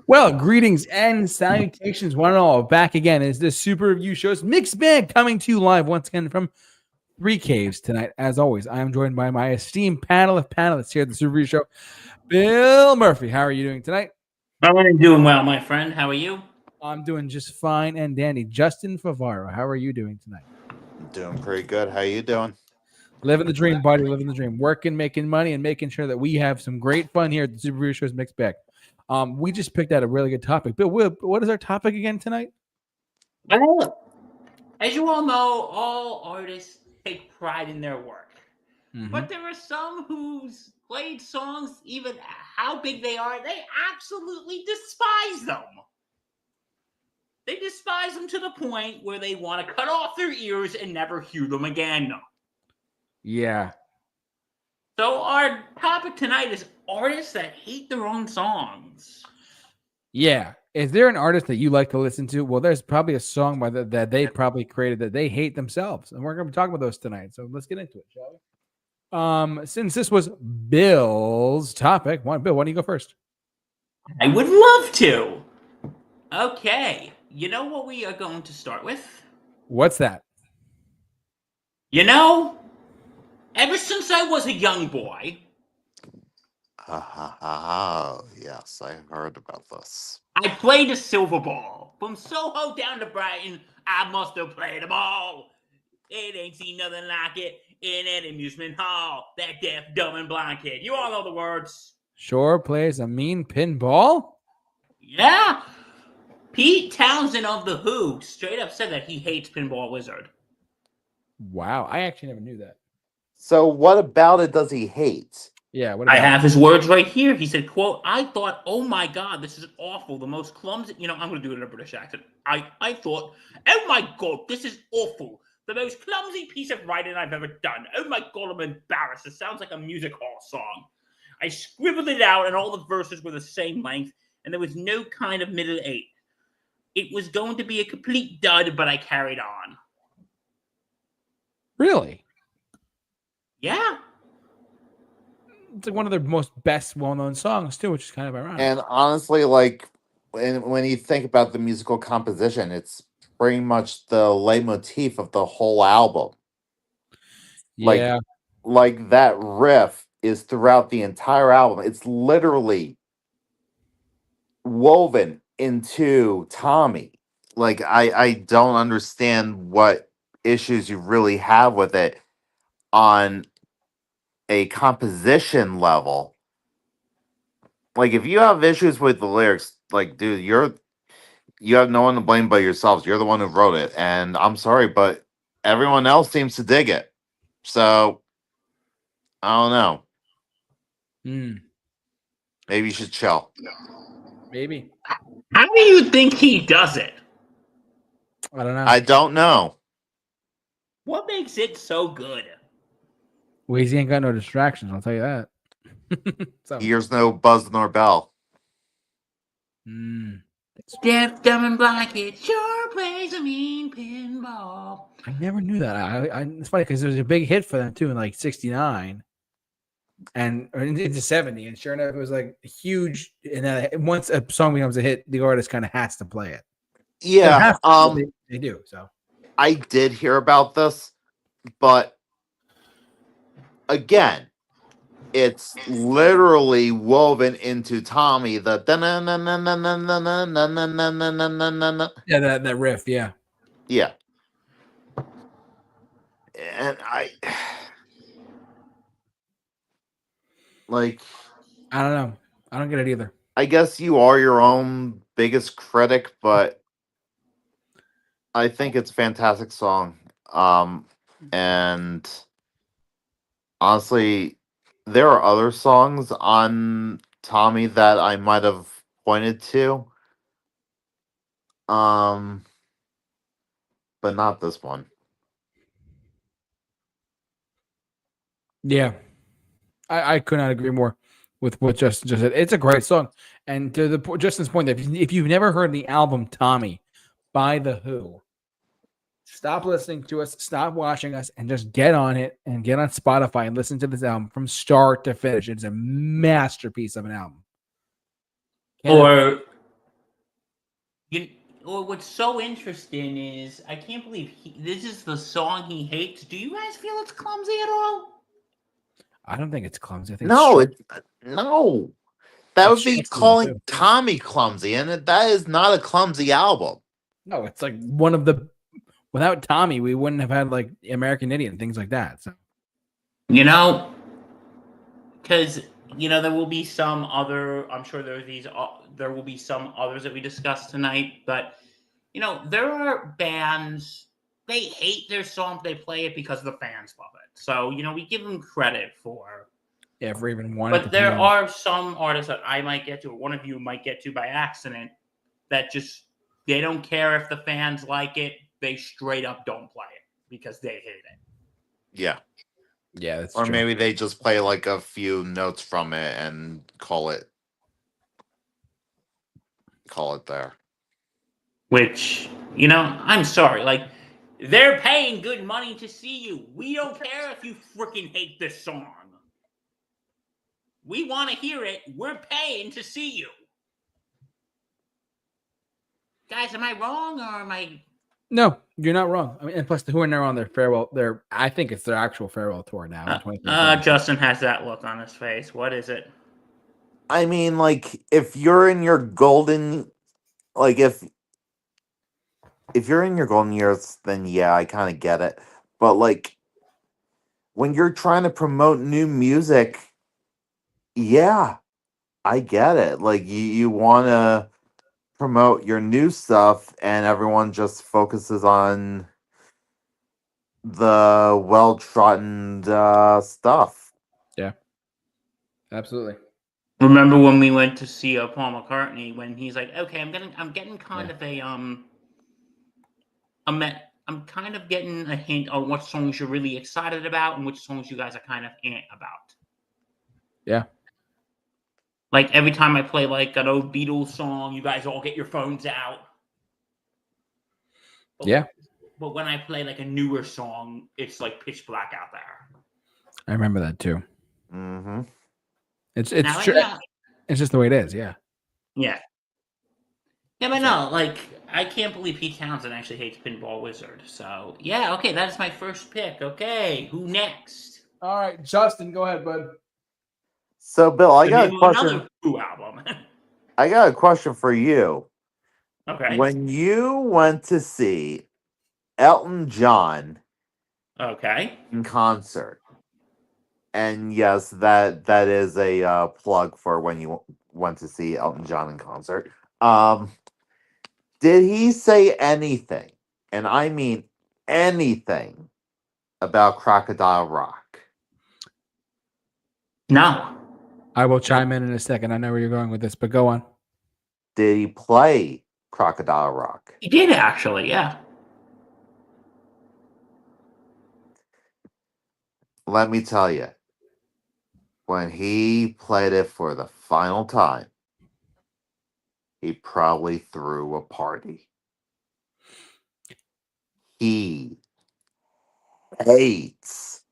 Well, greetings and salutations, one and all. Back again is the Super Review Show's mixed bag coming to you live once again from Three Caves tonight. As always, I am joined by my esteemed panel of panelists here at the Super Review Show. Bill Murphy, how are you doing tonight? I'm doing well, my friend. How are you? I'm doing just fine and dandy. Justin Favaro, how are you doing tonight? Doing pretty good. How you doing? Living the dream, buddy. Living the dream. Working, making money, and making sure that we have some great fun here at the Super Review Show's mixed bag. We just picked out a really good topic. Bill, what is our topic again tonight? Well, as you all know, all artists take pride in their work. But there are some whose played songs, even how big they are, they absolutely despise them. They despise them to the point where they want to cut off their ears and never hear them again. Yeah. So our topic tonight is artists that hate their own songs. Yeah. Is there an artist that you like to listen to? Well, there's probably a song by that they probably created that they hate themselves. And we're going to be talking about those tonight. So let's get into it, shall we? Since this was Bill's topic, Bill, why don't you go first? I would love to. Okay. You know what we are going to start with? What's that? You know, ever since I was a young boy, yes, I heard about this. I played a silver ball. From Soho down to Brighton, I must have played them all. It ain't seen nothing like it in an amusement hall. That deaf, dumb, and blind kid. You all know the words. Sure plays a mean pinball? Yeah. Pete Townsend of The Who straight up said that he hates Pinball Wizard. Wow, I actually never knew that. So what about it does he hate? Yeah, what I about have his words right here. He said, quote, I thought, oh my God, this is awful. The most clumsy, I'm going to do it in a British accent. I thought, oh my God, this is awful. The most clumsy piece of writing I've ever done. Oh my God, I'm embarrassed. It sounds like a music hall song. I scribbled it out and all the verses were the same length and there was no kind of middle eight. It was going to be a complete dud, but I carried on. Really? Yeah. It's like one of their most best well-known songs too, which is kind of ironic. And honestly, like when you think about the musical composition, it's pretty much the leitmotif of the whole album. Yeah. Like that riff is throughout the entire album. It's literally woven into Tommy. Like I don't understand what issues you really have with it on a composition level. Like if you have issues with the lyrics, like dude, you have no one to blame but yourselves. You're the one who wrote it, and I'm sorry, but everyone else seems to dig it. So I don't know. Maybe you should chill. Maybe. How do you think he does it? I don't know. I don't know. What makes it so good? Well, he ain't got no distractions, I'll tell you that. So. Here's no buzz nor bell. Deaf, dumb, and blind kid sure plays a mean pinball. I never knew that. It's funny because it was a big hit for them too in like '69 and into '70, and sure enough, it was like huge. And once a song becomes a hit, the artist kind of has to play it. Yeah, they do. So I did hear about this, but again, it's literally woven into Tommy. The yeah, that riff, yeah. And I don't know. I don't get it either. I guess you are your own biggest critic, but I think it's a fantastic song. And honestly, there are other songs on Tommy that I might have pointed to. But not this one. Yeah. I could not agree more with what Justin just said. It's a great song. And to Justin's point, that if you've never heard the album Tommy by The Who, stop listening to us, stop watching us, and just get on it and get on Spotify and listen to this album from start to finish. It's a masterpiece of an album. Or You, well, what's so interesting is I can't believe this is the song he hates. Do you guys feel it's clumsy at all? I don't think it's clumsy. I think No, it's no. That it's would be stressful calling too. Tommy clumsy, and that is not a clumsy album. No, it's like one of the. Without Tommy, we wouldn't have had like American Idiot and things like that. So You know, because there will be some other. I'm sure there will be some others that we discuss tonight, but there are bands they hate their song, they play it because the fans love it. So we give them credit for. yeah, if we even wanted But to. there are some artists that I might get to, or one of you might get to by accident, that just they don't care if the fans like it. They straight up don't play it because they hate it. Yeah. Yeah, that's Or true. maybe they just play like a few notes from it and call it there. Which, I'm sorry. Like, they're paying good money to see you. We don't care if you freaking hate this song. We want to hear it. We're paying to see you. Guys, am I wrong or am I... No, you're not wrong. I mean, and plus, the Who are now on their farewell. I think it's their actual farewell tour now. In 2025. Justin has that look on his face. What is it? I mean, like, if you're in your golden, like, if you're in your golden years, then yeah, I kind of get it. But like, when you're trying to promote new music, yeah, I get it. Like, you want to promote your new stuff, and everyone just focuses on the well-trodden stuff. Yeah, absolutely. Remember when we went to see Paul McCartney when he's like, okay, I'm getting kind of I'm kind of getting a hint on what songs you're really excited about and which songs you guys are kind of about. Yeah. Like every time I play like an old Beatles song, you guys all get your phones out. Yeah. But when I play like a newer song, it's like pitch black out there. I remember that too. Mm-hmm. It's true. It's just the way it is. Yeah. Yeah. Yeah, but no, like I can't believe Pete Townsend actually hates Pinball Wizard. So yeah, okay, that is my first pick. Okay, who next? All right, Justin, go ahead, bud. So, Bill, I got a Name question. Another Who album. I got a question for you. Okay. When you went to see Elton John Okay. in concert, and yes, that is a plug for when you went to see Elton John in concert. Did he say anything, and I mean anything, about Crocodile Rock? No. I will chime in a second. I know where you're going with this, but go on. Did he play Crocodile Rock? He did actually, yeah. Let me tell you, when he played it for the final time, he probably threw a party. He hates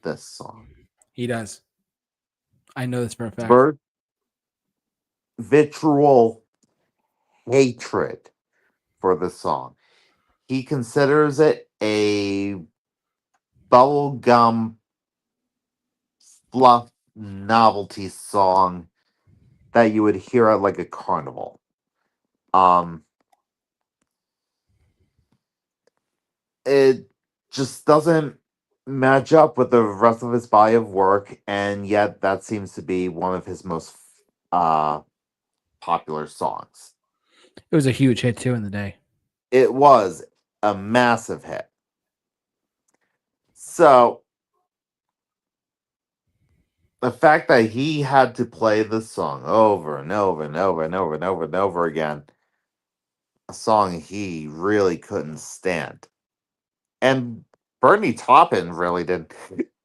this song. He does. I know this for a fact. Vitriol hatred for the song. He considers it a bubblegum fluff novelty song that you would hear at like a carnival. It just doesn't match up with the rest of his body of work, and yet that seems to be one of his most popular songs. It was a huge hit too in the day. It was a massive hit. So the fact that he had to play this song over and over and over and over and over and over again, a song he really couldn't stand. And Bernie Taupin really didn't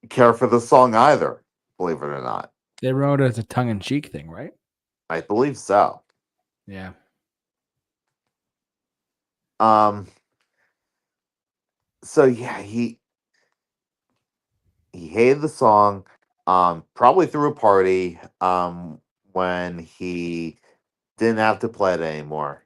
care for the song either, believe it or not. They wrote it as a tongue-in-cheek thing, right? I believe so. Yeah. So yeah, he hated the song. Probably threw a party. When he didn't have to play it anymore.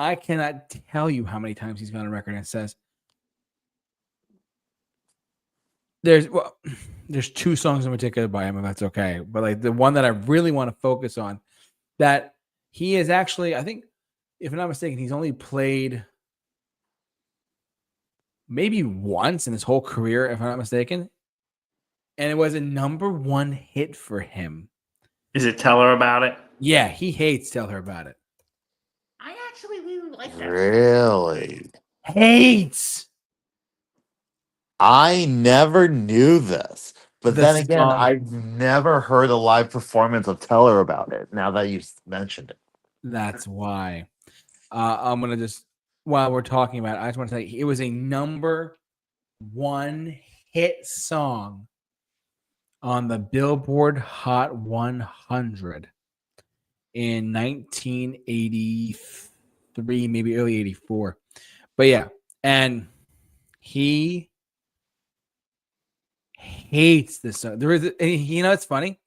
I cannot tell you how many times he's gone on record and says there's two songs in particular by him, if that's okay. But like the one that I really want to focus on, that he is actually, I think, if I'm not mistaken, he's only played maybe once in his whole career, if I'm not mistaken. And it was a #1 hit for him. Is it Tell Her About It? Yeah, he hates Tell Her About It. I actually really like that. Really? Hates. I never knew this. But The then again, song. I've never heard a live performance of Tell Her About It, now that you mentioned it. That's why. I'm going to just, while we're talking about it, I just want to say it was a #1 hit song on the Billboard Hot 100 in 1983, maybe early 84. But yeah, and he hates this song. There is, it's funny.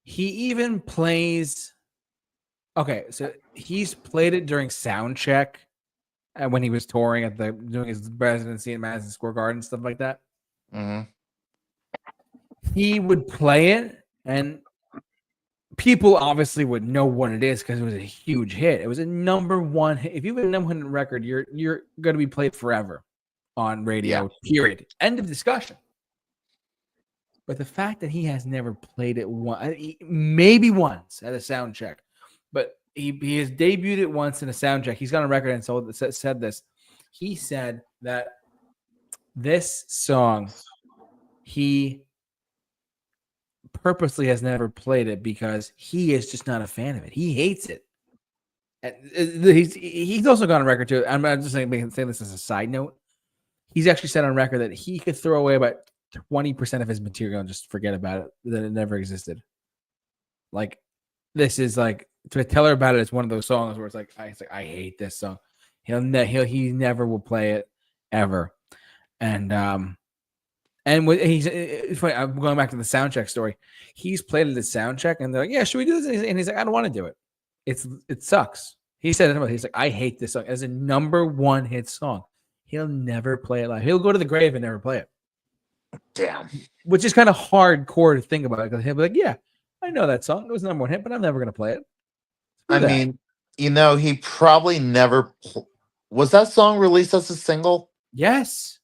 He even plays. Okay, so he's played it during sound check, and when he was touring doing his residency in Madison Square Garden, stuff like that. Mm-hmm. He would play it, and people obviously would know what it is because it was a huge hit. It was a #1 hit. If you have a #1 record, you're going to be played forever on radio. Yeah. Period. End of discussion. But the fact that he has never played it maybe once at a sound check, but he has debuted it once in a sound check. He's got a record and said this. He said that this song, he purposely has never played it because he is just not a fan of it. He hates it. He's also gone on record too. I'm just saying this as a side note. He's actually said on record that he could throw away about 20% of his material and just forget about it, that it never existed. Like, this is like, to Tell Her About It is one of those songs where it's like I hate this song. He never will play it ever. And it's funny, I'm going back to the sound check story. He's played it at sound check, and they're like, "Yeah, should we do this?" And he's like, "I don't want to do it. It sucks." He said it. He's like, "I hate this song as a #1 hit song. He'll never play it live. He'll go to the grave and never play it." Damn. Which is kind of hardcore to think about, because he'll be like, "Yeah, I know that song. It was #1 hit, but I'm never gonna play it." I mean, he probably never. Was that song released as a single? Yes.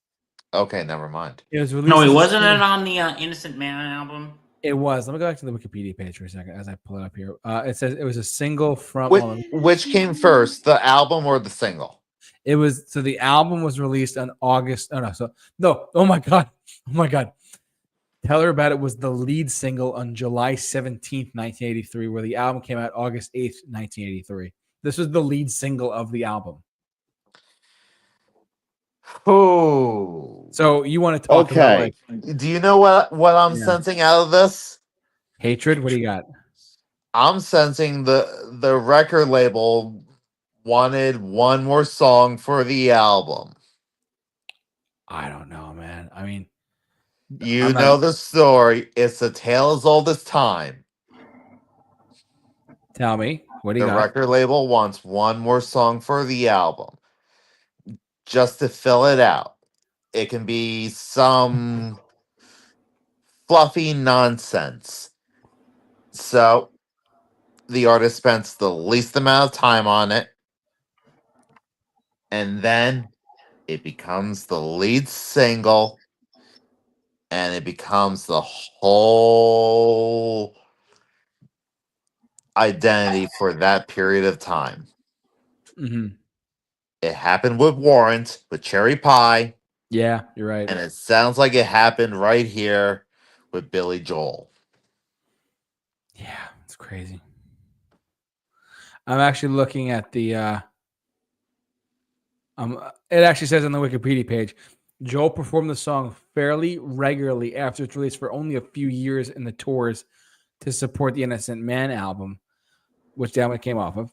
Okay, never mind. It was released. No, it wasn't it on the Innocent Man album. It was. Let me go back to the Wikipedia page for a second as I pull it up here. It says it was a single from. Which came first, the album or the single? It was, so the album was released on August. Oh no, oh my god. Tell Her About It was the lead single on July 17th, 1983, where the album came out August 8th, 1983. This was the lead single of the album. Oh. So you want to talk about, like, do you know what I'm sensing out of this? Hatred? What do you got? I'm sensing the record label wanted one more song for the album. I don't know, man. I mean, you know the story. It's a tale as old as time. Tell me, what do you got? The record label wants one more song for the album, just to fill it out. It can be some fluffy nonsense. So the artist spends the least amount of time on it, and then it becomes the lead single, and it becomes the whole identity for that period of time. Mm-hmm. It happened with Warrant, with Cherry Pie. Yeah, you're right. And it sounds like it happened right here with Billy Joel. Yeah, it's crazy. I'm actually looking at the it actually says on the Wikipedia page, Joel performed the song fairly regularly after its release for only a few years in the tours to support the Innocent Man album, which the album came off of.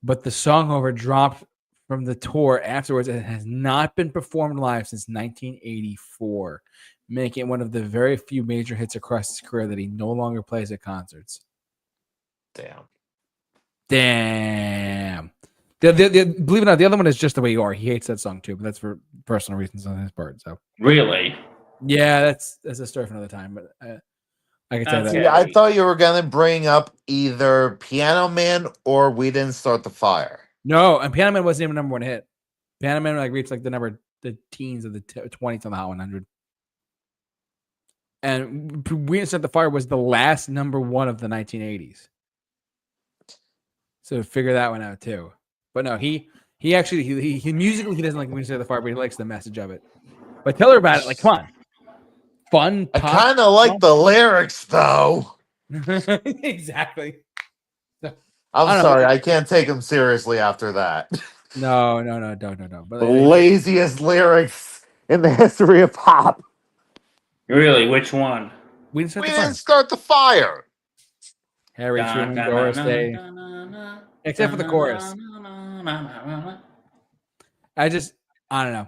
But the song, however, dropped from the tour afterwards. It has not been performed live since 1984, making it one of the very few major hits across his career that he no longer plays at concerts. Damn. Believe it or not, the other one is Just the Way You Are. He hates that song too, but that's for personal reasons on his part. So Really? yeah, that's a story for another time. But I can tell you Okay. that. Yeah, I thought you were gonna bring up either Piano Man or We Didn't Start the Fire. No, and Piano Man wasn't even number one hit. Piano Man like reached like the teens of the 20s on the Hot 100. And We Didn't Start the Fire was the last number one of the 1980s. So figure that one out too. But no, he actually he musically he doesn't like We Didn't Start the Fire, but he likes the message of it. But tell her about it. Like, come on, fun. I pop kind of like the lyrics, though. exactly. I I'm don't know. sorry, I can't take him seriously after that. No, don't. But The laziest lyrics in the history of pop. Really? Which one? We Didn't Start We the Fire. didn't start the fire. Harry Truman, Doris Day. Except for the chorus. I don't know.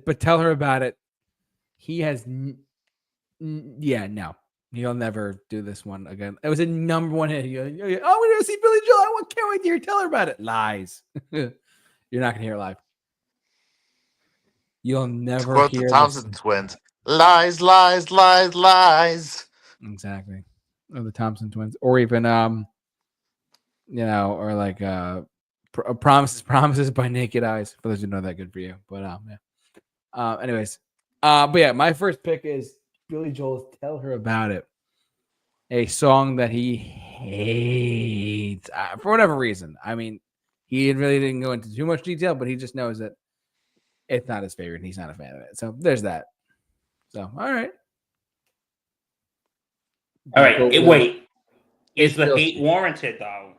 But tell her about it. He has, no. He'll never do this one again. It was a number one hit. Oh, we're going to see Billy Joel. Can't wait to hear. Tell her about it. Lies. You're not going to hear it live. You'll never Quote hear the Thompson twins. Lies, lies, lies, lies. Exactly. Or the Thompson twins. Or even, or like Promises by Naked Eyes. For those who know that, good for you. But, yeah. Anyways. But yeah, my first pick is Billy Joel's Tell Her About It. A song that he hates for whatever reason. I mean, he really didn't go into too much detail, but he just knows that it's not his favorite and he's not a fan of it. So there's that. So, all right. All right. Wait. Is the hate warranted, though?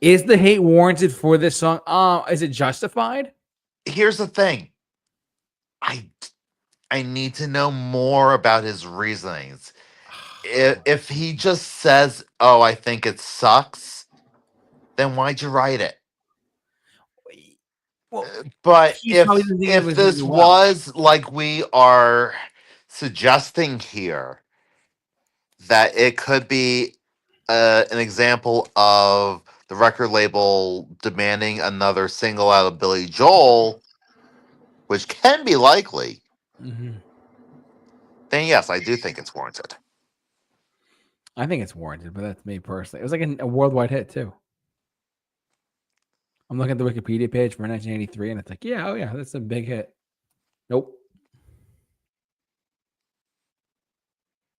Is the hate warranted for this song? Is it justified? Here's the thing. I need to know more about his reasonings. If he just says, "Oh, I think it sucks," then why'd you write it? Well, But he probably didn't think it if was this really well. was like we are suggesting here, that it could be an example of the record label demanding another single out of Billy Joel, which can be likely, Mhm. then yes, I do think it's warranted. I think it's warranted, but that's me personally. It was like a worldwide hit too. I'm looking at the Wikipedia page for 1983, and it's like, yeah, that's a big hit. Nope.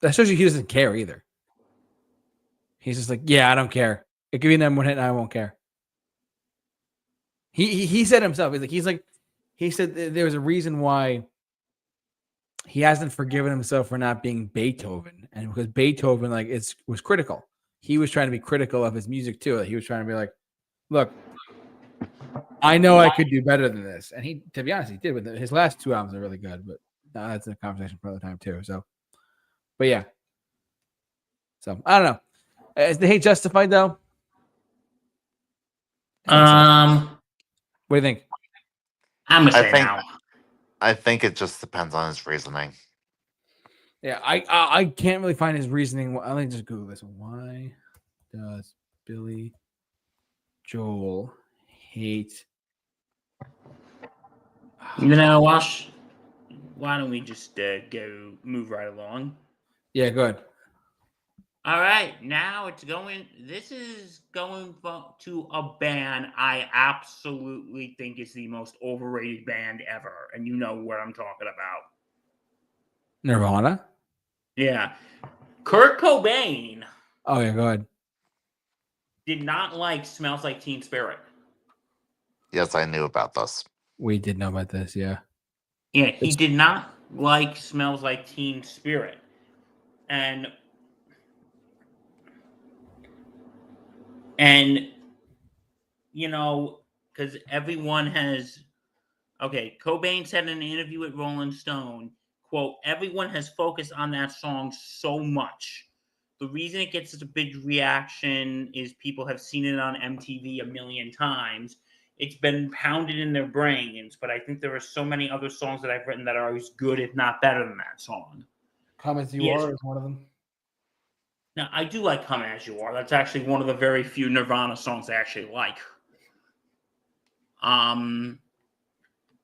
That shows you he doesn't care either. He's just like, yeah, I don't care. It could be number one hit, and I won't care. He said himself, he said there was a reason why he hasn't forgiven himself for not being Beethoven, and because Beethoven was critical. He was trying to be critical of his music too. He was trying to be like, look, I know I could do better than this, and he, to be honest, he did. With his last two albums are really good, but that's a conversation for another time too. So, but yeah. So I don't know. Is the hate justified though? What do you think? I'm gonna say now. I think it just depends on his reasoning. Yeah, I can't really find his reasoning. Let me just Google this. Why does Billy Joel hate? Wash. Why don't we just move right along? Yeah, good. All right, now this is going to a band I absolutely think is the most overrated band ever. And you know what I'm talking about. Nirvana? Yeah. Kurt Cobain. Oh, yeah, go ahead. Did not like Smells Like Teen Spirit. Yes, I knew about this. We did know about this, yeah. Yeah, he did not like Smells Like Teen Spirit. And because everyone has... Okay, Cobain said in an interview with Rolling Stone, quote, everyone has focused on that song so much. The reason it gets such a big reaction is people have seen it on MTV a million times. It's been pounded in their brains, but I think there are so many other songs that I've written that are as good, if not better than that song. Come As You Are is one of them. Now, I do like Come As You Are. That's actually one of the very few Nirvana songs I actually like.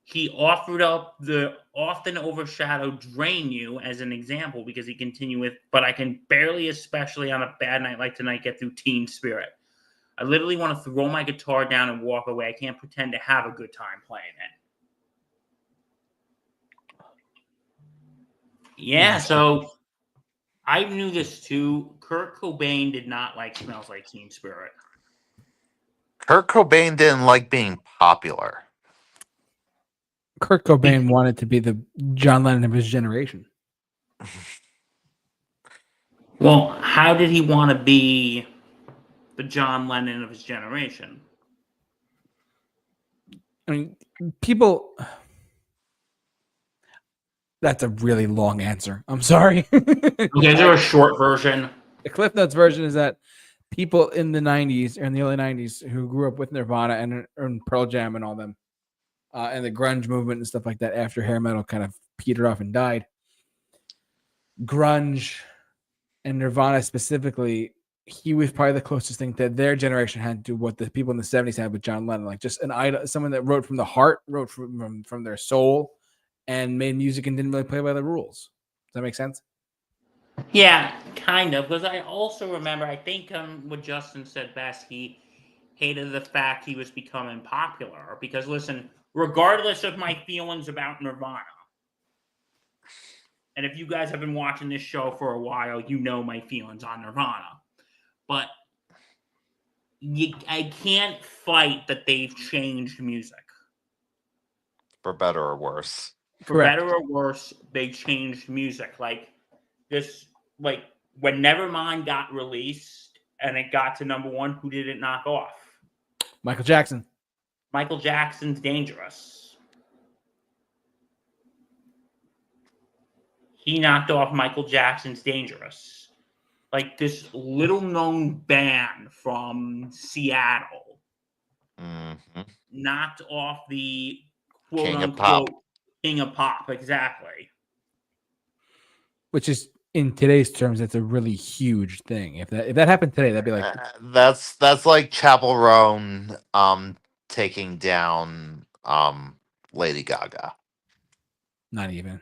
He offered up the often overshadowed Drain You as an example because he continued with, but I can barely, especially on a bad night like tonight, get through Teen Spirit. I literally want to throw my guitar down and walk away. I can't pretend to have a good time playing it. Yeah, so I knew this too. Kurt Cobain did not like Smells Like Teen Spirit. Kurt Cobain didn't like being popular. Kurt Cobain wanted to be the John Lennon of his generation. Well, how did he want to be the John Lennon of his generation? I mean, people. That's a really long answer. I'm sorry. Okay, is there a short version? The Cliff Notes version is that people in the 90s or in the early 90s who grew up with Nirvana and Pearl Jam and all them, and the grunge movement and stuff like that after hair metal kind of petered off and died. Grunge and Nirvana specifically, he was probably the closest thing that their generation had to what the people in the 70s had with John Lennon, like just an idol, someone that wrote from the heart, wrote from their soul, and made music and didn't really play by the rules. Does that make sense? Yeah, kind of. Because I also remember, I think what Justin said best, he hated the fact he was becoming popular. Because listen, regardless of my feelings about Nirvana, and if you guys have been watching this show for a while, you know my feelings on Nirvana. But I can't fight that they've changed music. For better or worse. For better or worse, they changed music. Like this, like when Nevermind got released and it got to number one, who did it knock off? Michael Jackson. Michael Jackson's Dangerous. He knocked off Michael Jackson's Dangerous. Like this little known band from Seattle knocked off the quote King unquote of Pop. King of Pop, exactly. Which is in today's terms, that's a really huge thing. If that happened today, that'd be like that's like Chapel Roan taking down Lady Gaga. Not even.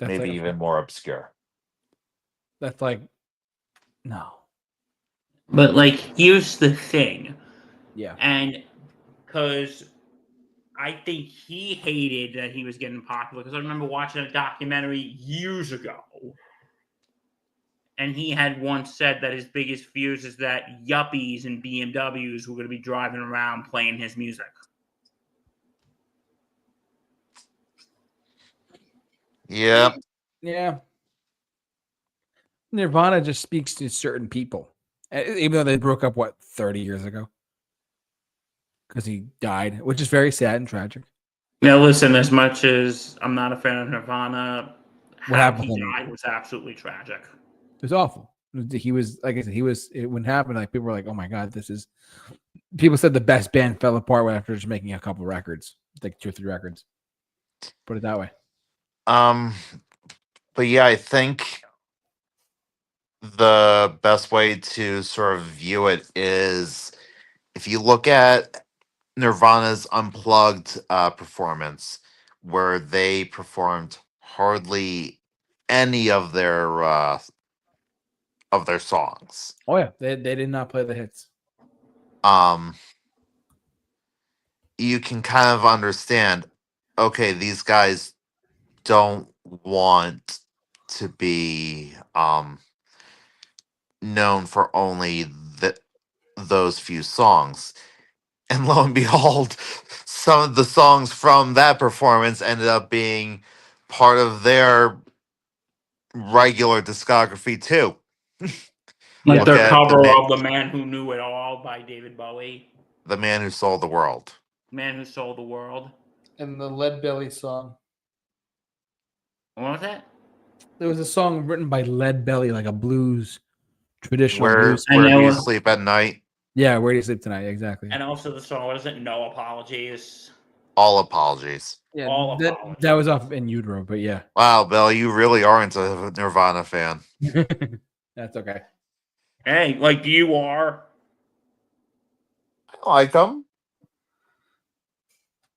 That's Maybe like, even more obscure. That's like no. But like, here's the thing. Yeah. And because I think he hated that he was getting popular, because I remember watching a documentary years ago, and he had once said that his biggest fears is that yuppies and BMWs were going to be driving around playing his music. Yep. Yeah. Nirvana just speaks to certain people, even though they broke up 30 years ago, because he died, which is very sad and tragic. Now, listen, as much as I'm not a fan of Nirvana, what happened? He died was absolutely tragic. It was awful. He was, like I said, it wouldn't happen. Like people were like, "Oh my god, this is." People said the best band fell apart after just making a couple records, like 2 or 3 records. Put it that way. But yeah, I think the best way to sort of view it is if you look at Nirvana's Unplugged performance, where they performed hardly any of their songs. Oh yeah, they did not play the hits. You can kind of understand, okay, these guys don't want to be known for only those few songs. And lo and behold, some of the songs from that performance ended up being part of their regular discography too. Like their cover of The Man Who Knew It All by David Bowie. The Man Who Sold the World. Man Who Sold the World. And the Lead Belly song. What was that? There was a song written by Lead Belly, like a blues, traditional blues. Where do you sleep at night? Yeah, Where Do You Sleep Tonight? Exactly. And also the song, what is it? No Apologies. All Apologies. Yeah, that was off of In Utero, but yeah. Wow, Bill, you really aren't a Nirvana fan. That's okay. Hey, like you are. I like them.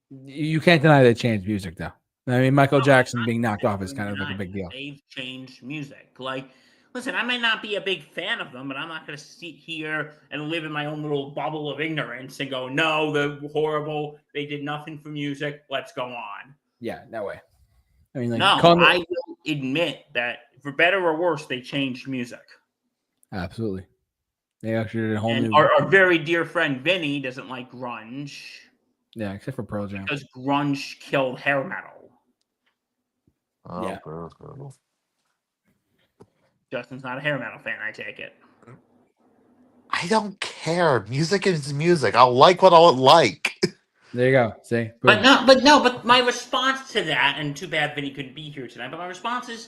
You can't deny they changed music, though. I mean, Michael No, Jackson I'm being knocked off is not kind of like a denying big that. deal. They've changed music. Like, listen, I may not be a big fan of them, but I'm not going to sit here and live in my own little bubble of ignorance and go, no, they're horrible. They did nothing for music. Let's go on. Yeah, no way. I mean, like, No, I will admit that for better or worse, they changed music. absolutely. They actually did a whole And new. our very dear friend Vinny doesn't like grunge. Yeah, except for Pearl Jam. Because grunge killed hair metal. Oh, Yeah. bro. Justin's not a hair metal fan, I take it. I don't care. Music is music. I'll like what I'll like. There you go. See, But my response to that, and too bad Vinny couldn't be here tonight, but my response is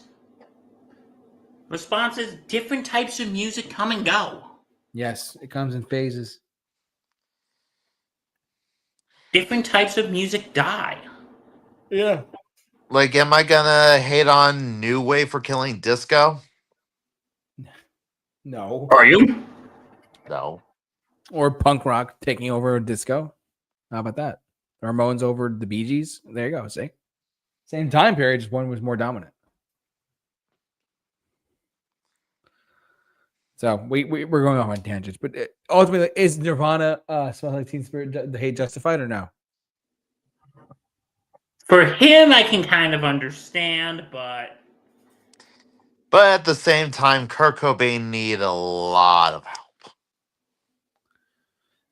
different types of music come and go. yes, it comes in phases. Different types of music die. Yeah. Like, am I gonna hate on New Wave for killing disco? No. Are you? No. Or punk rock taking over disco. How about that? Ramones over the Bee Gees. There you go. See, same time period, just one was more dominant. So we're going off on tangents, but ultimately, is Nirvana "Smells Like Teen Spirit" the hate justified or no? For him, I can kind of understand, but But at the same time, Kurt Cobain needed a lot of help.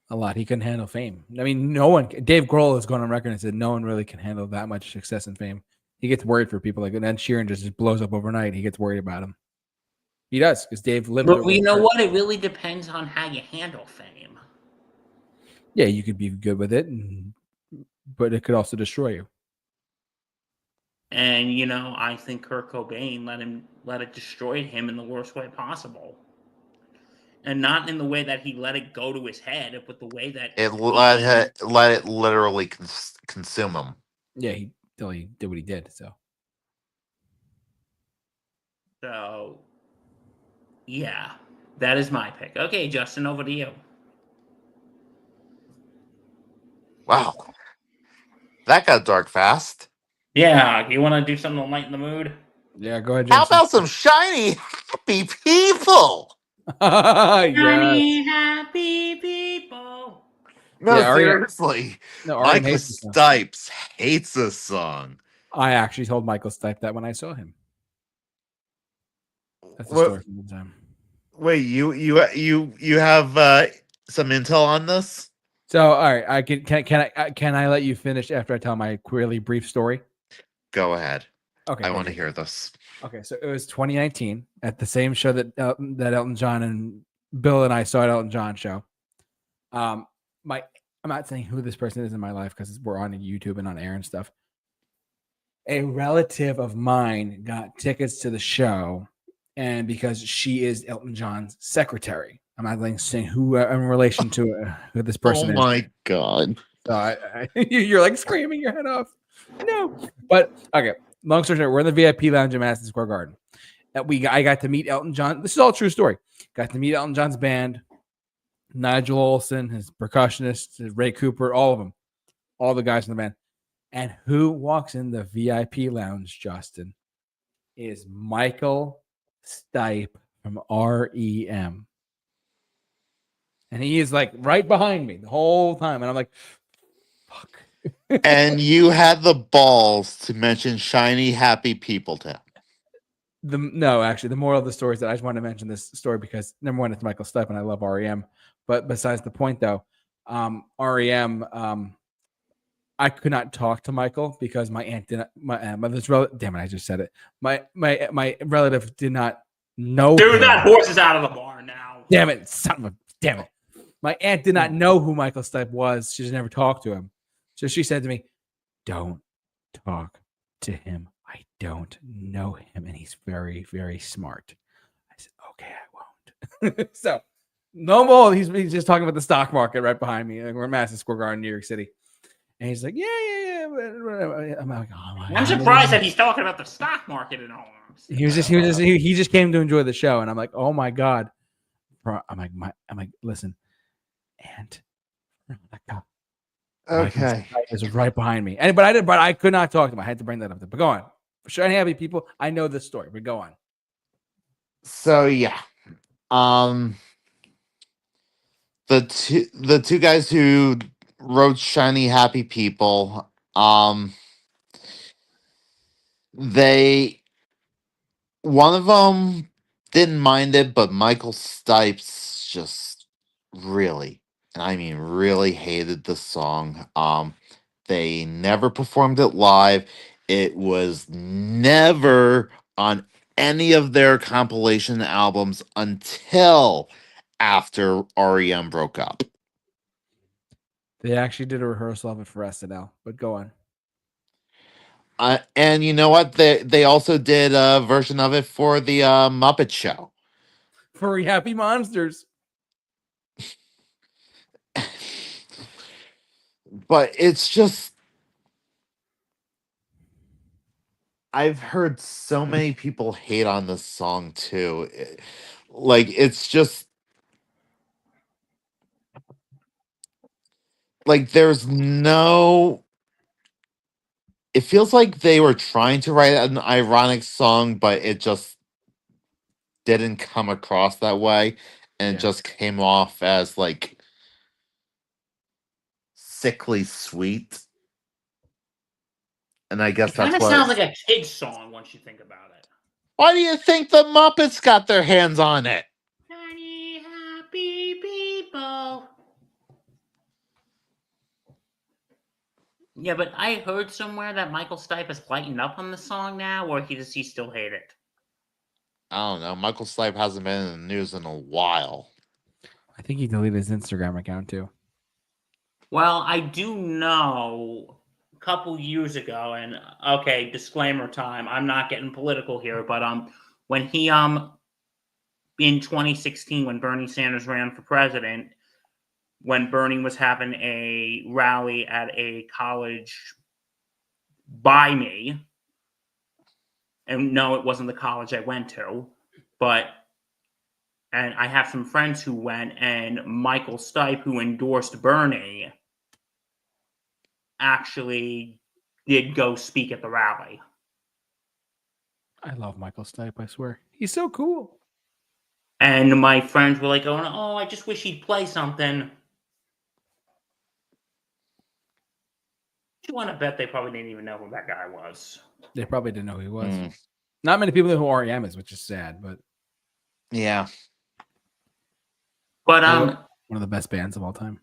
A lot. He couldn't handle fame. I mean, no one. Dave Grohl has gone on record and said no one really can handle that much success and fame. He gets worried for people like Ed Sheeran just blows up overnight. He gets worried about him. He does because Dave lived. But you know what? It really depends on how you handle fame. Yeah, you could be good with it, but it could also destroy you. And I think Kurt Cobain let it destroy him in the worst way possible. And not in the way that he let it go to his head, but the way that It let it literally consume him. Yeah, he did what he did. So, yeah, that is my pick. Okay, Justin, over to you. Wow. That got dark fast. Yeah, you want to do something to lighten the mood? Yeah, go ahead. How Justin. about some shiny, happy people? Shiny, happy people. No, Yeah, seriously. No, Michael Stipes hates this song. I actually told Michael Stipe that when I saw him. That's the story from the time. Wait, you have some intel on this? So, all right, I can I let you finish after I tell my really brief story? Go ahead. Okay, I want to hear this. Okay, so it was 2019 at the same show that Elton John and Bill and I saw at Elton John show. I'm not saying who this person is in my life because we're on YouTube and on air and stuff. A relative of mine got tickets to the show, and because she is Elton John's secretary, I'm not saying who in relation to who this person is. Oh my god! So you're like screaming your head off. No, but okay. Long story short, we're in the VIP lounge in Madison Square Garden. I got to meet Elton John. This is all true story. Got to meet Elton John's band, Nigel Olsson, his percussionist, Ray Cooper, all of them, all the guys in the band. And who walks in the VIP lounge, Justin, is Michael Stipe from REM. And he is like right behind me the whole time. And I'm like, fuck. And you had the balls to mention shiny, happy people to him. No, actually, the moral of the story is that I just wanted to mention this story because number one, it's Michael Stipe and I love REM. But besides the point, though, REM, I could not talk to Michael because my aunt did not. My mother's relative. Damn it, I just said it. My relative did not know. Dude, that horse is out of the barn now. Damn it, son of a damn it. My aunt did not know who Michael Stipe was. She's never talked to him. So she said to me, "Don't talk to him. I don't know him, and he's very, very smart." I said, "Okay, I won't." So no more. He's just talking about the stock market right behind me. We're in Madison Square Garden, New York City, and he's like, "Yeah." I'm like, "Oh my!" I'm surprised that he's talking about the stock market and all. He just came to enjoy the show, and I'm like, "Oh my god!" I'm like, listen, Aunt Veronica, Okay. Is right behind me. But I could not talk to him. I had to bring that up. But go on. For Shiny Happy People, I know this story. But go on. So yeah. Um the two guys who wrote Shiny Happy People, they one of them didn't mind it, but Michael Stipes just really, and I mean really hated the song. They never performed it live. It was never on any of their compilation albums until after REM broke up. They actually did a rehearsal of it for SNL. But go on. And you know what? They also did a version of it for the Muppet Show. Furry Happy Monsters. But it's just, I've heard so many people hate on this song too. Like it's just like there's no, it feels like they were trying to write an ironic song, but it just didn't come across that way, and it Yeah. just came off as like sickly sweet. And I guess It kind that's of what. sounds like a kid's song once you think about it. Why do you think the Muppets got their hands on it? Shiny happy people. Yeah, but I heard somewhere that Michael Stipe has lightened up on the song now, or does he still hate it? I don't know. Michael Stipe hasn't been in the news in a while. I think he deleted his Instagram account too. Well, I do know a couple years ago, and okay, disclaimer time. I'm not getting political here, but when he in 2016 when Bernie Sanders ran for president, when Bernie was having a rally at a college by me, and no, it wasn't the college I went to, and I have some friends who went, and Michael Stipe, who endorsed Bernie, actually did go speak at the rally. I love Michael Stipe, I swear. He's so cool. And my friends were like, oh, I just wish he'd play something. You want to bet they probably didn't even know who that guy was. They probably didn't know who he was. Not many people know who REM is, which is sad, but Yeah. But one of the best bands of all time.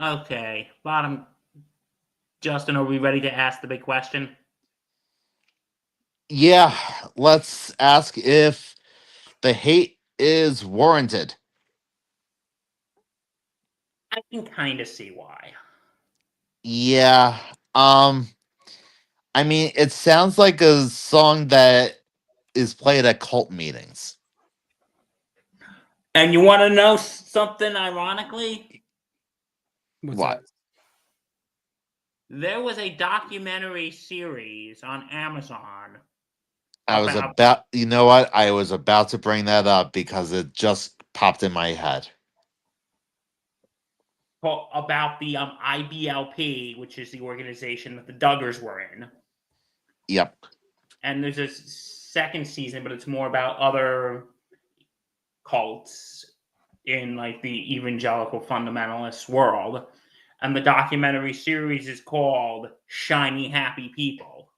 Okay, bottom. Justin, are we ready to ask the big question? Yeah. Let's ask if the hate is warranted. I can kind of see why. Yeah. I mean, it sounds like a song that is played at cult meetings. And you want to know something ironically? What's What? that? There was a documentary series on Amazon. You know what? I was about to bring that up because it just popped in my head. About the IBLP, which is the organization that the Duggars were in. Yep. And there's a second season, but it's more about other cults in like the evangelical fundamentalist world. And the documentary series is called Shiny Happy People.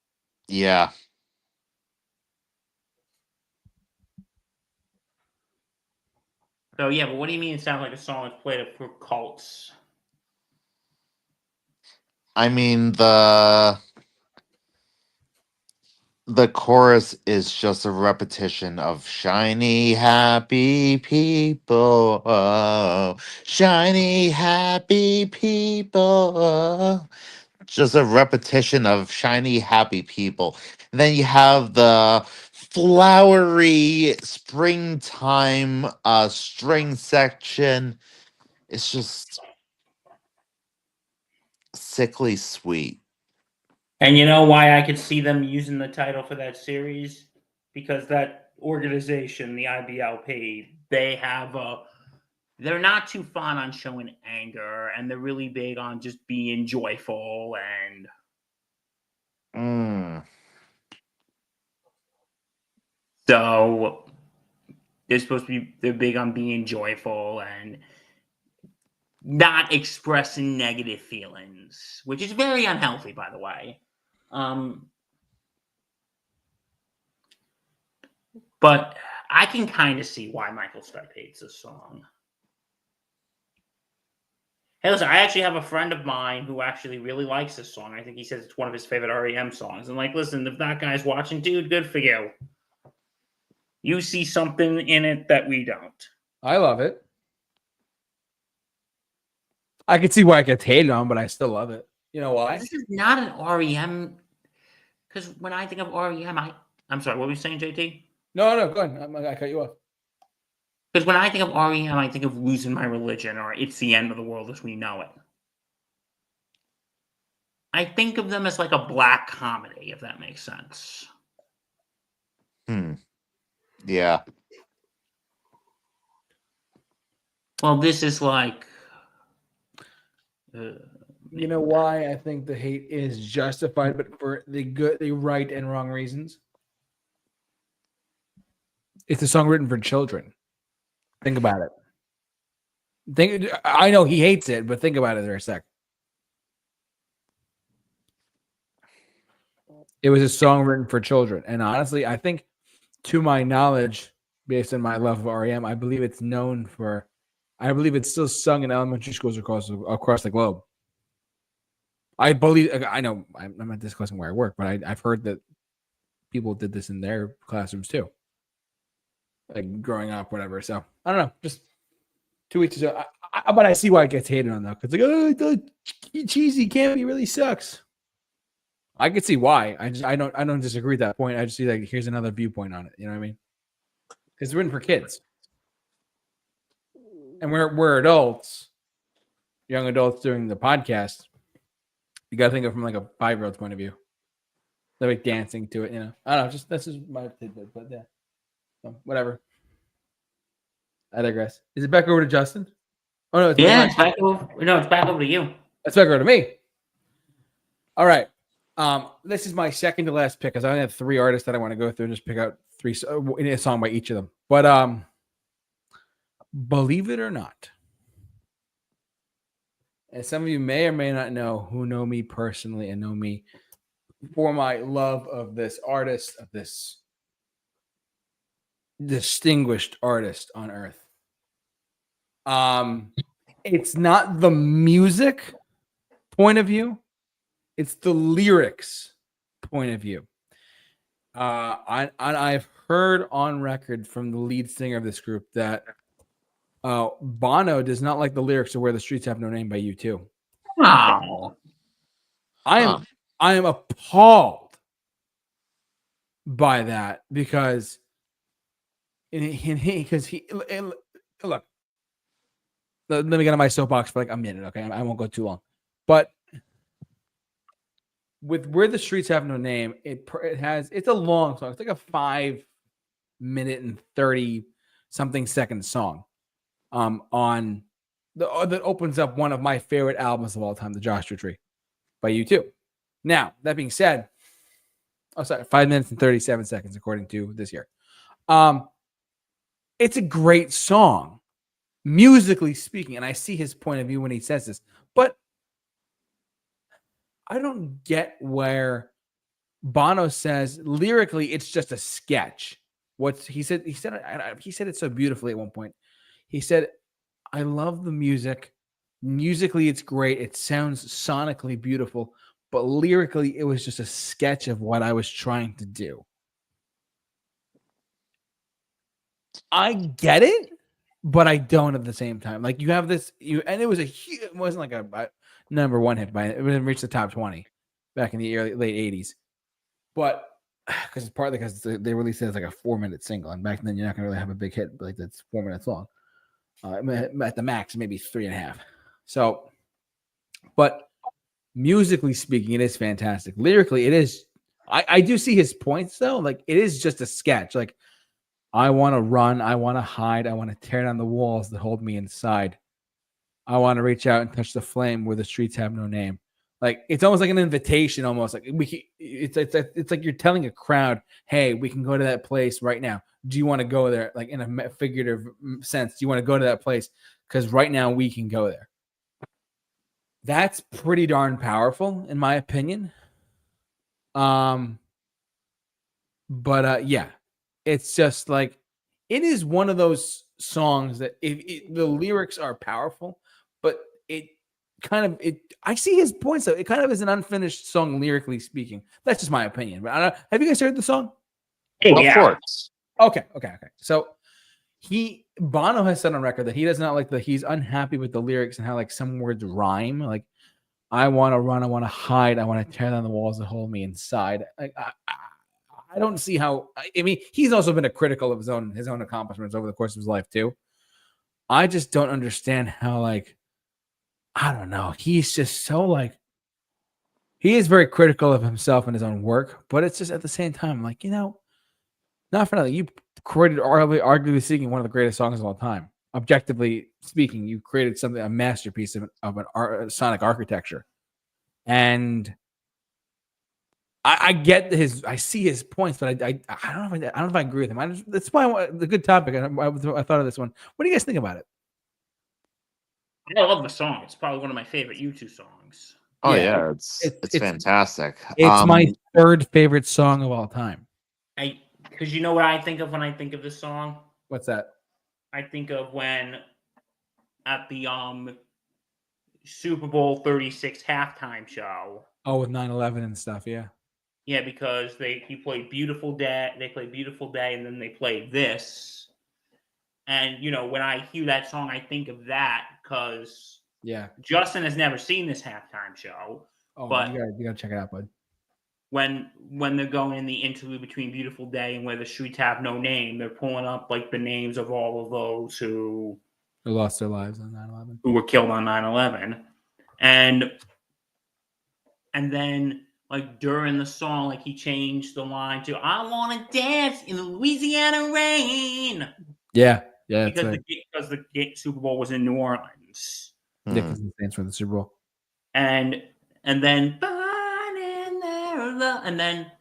Yeah. So yeah, but what do you mean it sounds like a song that's played for cults? I mean, the chorus is just a repetition of shiny happy people, oh, shiny happy people, oh. Just a repetition of shiny happy people. And then you have the flowery springtime string section. It's just sickly sweet. And you know why I could see them using the title for that series? Because that organization, the IBLP, they have they're not too fond on showing anger, and they're really big on just being joyful and so they're big on being joyful and not expressing negative feelings, which is very unhealthy, by the way. But I can kind of see why Michael Stipe hates this song. Hey, listen, I actually have a friend of mine who actually really likes this song. I think he says it's one of his favorite REM songs. And like, listen, if that guy's watching, dude, good for you. You see something in it that we don't. I love it. I can see why it gets hated on, but I still love it. You know why? This is not an REM. Because when I think of REM, I'm sorry, what were you saying, JT? No, go ahead. I cut you off. Because when I think of REM, I think of Losing My Religion or It's the End of the World as We Know It. I think of them as like a black comedy, if that makes sense. Yeah. Well, this is like... you know why I think the hate is justified, but for the right and wrong reasons? It's a song written for children. Think about it. I know he hates it, but think about it for a sec. It was a song written for children. And honestly, I think, to my knowledge, based on my love of REM, I believe it's still sung in elementary schools across the globe. I know I'm not discussing where I work, but I've heard that people did this in their classrooms too. Like growing up, whatever. So I don't know, just 2 weeks ago. But I see why it gets hated on though, because like, the cheesy campy really sucks. I can see why. I don't disagree with that point. I just see like here's another viewpoint on it. You know what I mean? It's written for kids, and we're adults, young adults doing the podcast. You gotta think of it from like a 5-year-old's point of view. They're like dancing to it, you know. I don't know. Just this is my tidbit, but yeah. So, whatever. I digress. Is it back over to Justin? Oh no, it's back over. No, it's back over to you. It's back over to me. All right. This is my second to last pick because I only have 3 artists that I want to go through and just pick out 3 in a song by each of them. But believe it or not, and some of you may or may not know who know me personally and know me for my love of this artist, of this distinguished artist on earth. It's not the music point of view, it's the lyrics point of view. I've heard on record from the lead singer of this group that Bono does not like the lyrics of Where the Streets Have No Name by U2. Wow. I am appalled by that because look, let me get on my soapbox for like a minute, okay? I won't go too long. But with Where the Streets Have No Name, it's a long song. It's like a 5-minute and 30-something second song. That opens up one of my favorite albums of all time, The Joshua Tree by U2. Now, that being said, 5 minutes and 37 seconds according to this year. It's a great song, musically speaking, and I see his point of view when he says this, but I don't get where Bono says lyrically it's just a sketch. He said it so beautifully at one point. He said, I love the music. Musically, it's great. It sounds sonically beautiful, but lyrically, it was just a sketch of what I was trying to do. I get it, but I don't at the same time. Like you have this, and it wasn't like a number 1 hit by it. It didn't reach the top 20 back in the late 80s. But because it's partly because they released it as like a 4-minute single, and back then you're not gonna really have a big hit like that's 4 minutes long. At the max, maybe 3.5. So, but musically speaking, it is fantastic. Lyrically, it is. I do see his points though. Like it is just a sketch. Like I want to run. I want to hide. I want to tear down the walls that hold me inside. I want to reach out and touch the flame where the streets have no name. Like it's almost like an invitation, almost like it's like you're telling a crowd, "Hey, we can go to that place right now. Do you want to go there?" Like in a figurative sense, do you want to go to that place? Because right now we can go there. That's pretty darn powerful, in my opinion. But yeah, it's just like it is one of those songs that the lyrics are powerful, but I see his points though. It kind of is an unfinished song lyrically speaking. That's just my opinion. But I don't, have you guys heard the song? Oh, Of yeah. course. Okay. So Bono has said on record that he does not like he's unhappy with the lyrics and how like some words rhyme. Like I want to run, I want to hide, I want to tear down the walls that hold me inside. I don't see how. I mean, he's also been a critical of his own accomplishments over the course of his life too. I just don't understand how like I don't know. He's just so like he is very critical of himself and his own work, but it's just at the same time like not for nothing. You created arguably speaking one of the greatest songs of all time. Objectively speaking, you created a masterpiece of an sonic architecture, and I get I see his points, but I don't know if I agree with him. That's why the good topic. I thought of this one. What do you guys think about it? I love the song. It's probably one of my favorite U2 songs. Oh Yeah, yeah, it's fantastic. It's my third favorite song of all time. Because you know what I think of when I think of this song? What's that? I think of when at the Super Bowl 36 halftime show. Oh, with 9/11 and stuff, yeah. Yeah, because he played Beautiful Day. They played Beautiful Day, and then they played this. And when I hear that song, I think of that because Justin has never seen this halftime show. Oh, but you gotta check it out, bud. When they're going in the interlude between Beautiful Day and Where the Streets Have No Name, they're pulling up like the names of all of those who lost their lives on 9/11, who were killed on 9/11, and then like during the song, like he changed the line to "I want to dance in the Louisiana rain." Yeah, because the Super Bowl was in New Orleans. Yeah, because the Saints were in the Super Bowl, and then and then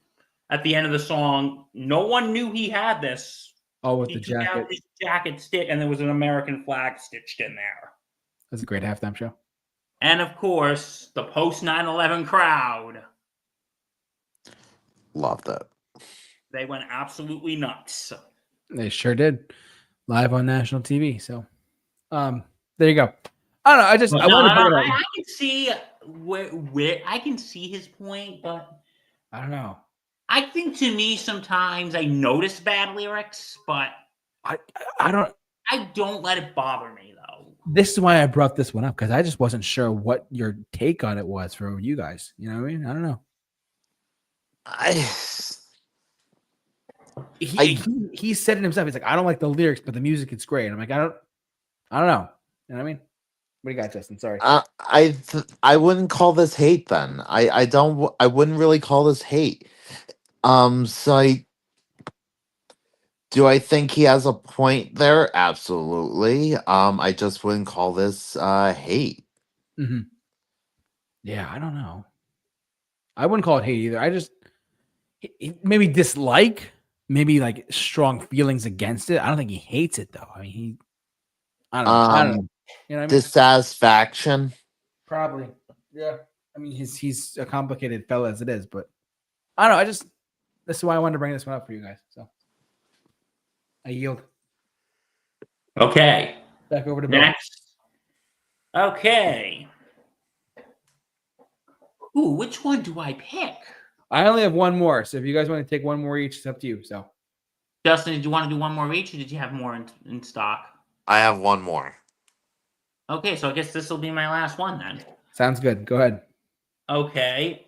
at the end of the song, no one knew he had this. Oh, with he the took jacket. out his jacket stick, and there was an American flag stitched in there. That's a great halftime show. And of course, the post 9/11 crowd. Loved it. They went absolutely nuts. They sure did. Live on national TV. So, there you go. I don't know. I can see where I can see his point, but I don't know. I think to me sometimes I notice bad lyrics, but I don't let it bother me though. This is why I brought this one up because I just wasn't sure what your take on it was for you guys. You know what I mean? I don't know. He said it himself. He's like, I don't like the lyrics, but the music is great. And I'm like, I don't know. You know what I mean? What do you got, Justin? Sorry. I wouldn't call this hate then. I wouldn't really call this hate. So do I think he has a point there? Absolutely. I just wouldn't call this hate. Mm-hmm. Yeah, I don't know. I wouldn't call it hate either. I just maybe dislike, maybe like strong feelings against it. I don't think he hates it though. I mean, I don't know. You know what I mean? Dissatisfaction. Probably. Yeah. I mean, he's a complicated fella as it is, but I don't know. This is why I wanted to bring this one up for you guys. So I yield. Okay. Back over to Bill. Next. Okay. Ooh, which one do I pick? I only have one more, so if you guys want to take one more each, it's up to you. So, Justin, did you want to do one more each, or did you have more in stock? I have one more. Okay, so I guess this will be my last one then. Sounds good. Go ahead. Okay.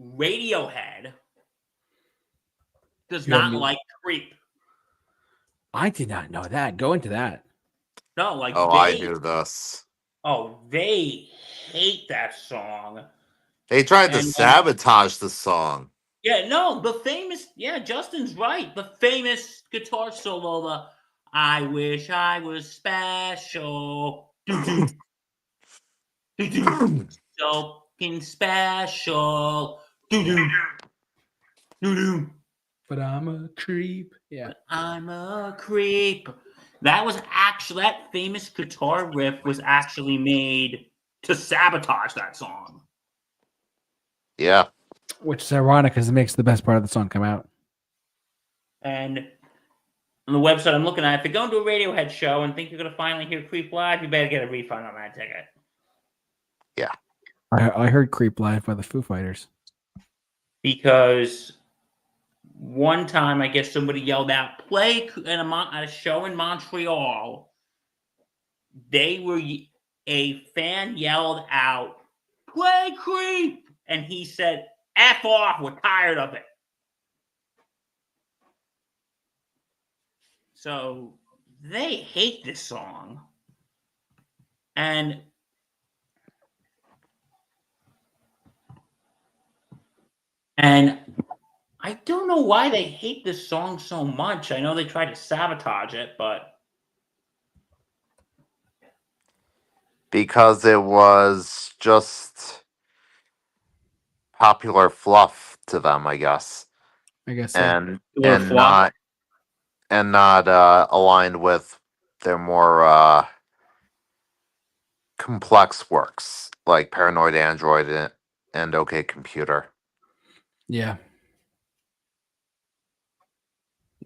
Radiohead does not like Creep. I did not know that. Go into that. No, like I knew this. Oh, they hate that song. They tried to And sabotage the song. yeah, no, the famous, yeah, Justin's right. The famous guitar solo, the I wish I was special. Do do do do. So fucking special. Do do do do. But I'm a creep. Yeah. But I'm a creep. That was actually that famous guitar riff was actually made to sabotage that song. Yeah. Which is ironic because it makes the best part of the song come out. And on the website I'm looking at, if you're going to a Radiohead show and think you're going to finally hear Creep live, you better get a refund on that ticket. Yeah. I heard Creep live by the Foo Fighters. Because one time, I guess somebody yelled out, play at a show in Montreal. A fan yelled out, play Creep! And he said, F off, we're tired of it. So they hate this song. And I don't know why they hate this song so much. I know they tried to sabotage it, but Because it was just popular fluff to them, I guess. I guess so. And Popular and fluff? not aligned with their more complex works like Paranoid Android and OK Computer. Yeah.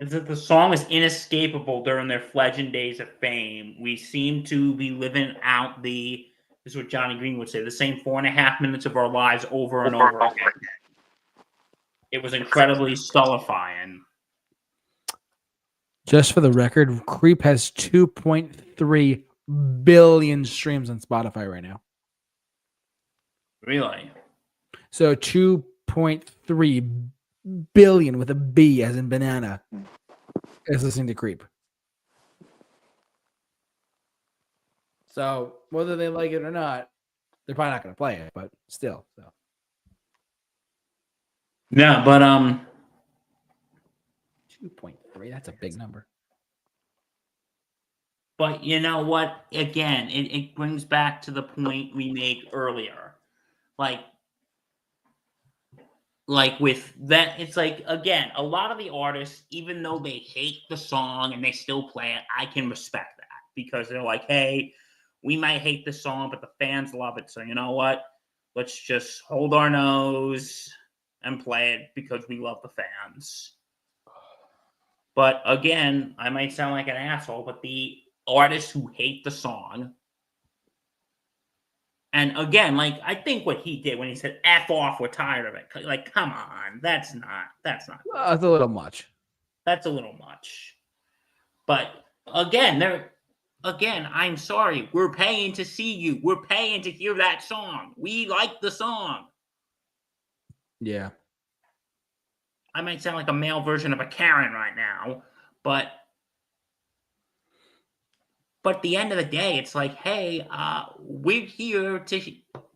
is that the song is inescapable during their fledgling days of fame. We seem to be living out this is what Johnny Green would say, the same 4.5 minutes of our lives over and over again. It was incredibly stultifying. Just for the record, Creep has 2.3 billion streams on Spotify right now. Really? So 2.3 billion with a B as in banana is listening to Creep. So whether they like it or not, they're probably not going to play it, but still. So. Yeah, but 2.3, that's a big number. But you know what? Again, it brings back to the point we made earlier. Like with that, it's like, again, a lot of the artists, even though they hate the song and they still play it, I can respect that because they're like, hey, we might hate the song, but the fans love it. So you know what? Let's just hold our nose and play it because we love the fans. But again, I might sound like an asshole, but the artists who hate the song, and again, like I think what he did when he said "F off, we're tired of it," like, come on, that's not. That's a little much. That's a little much. But again, I'm sorry, we're paying to see you. We're paying to hear that song. We like the song. Yeah. I might sound like a male version of a Karen right now, but at the end of the day, it's like, hey, we're here to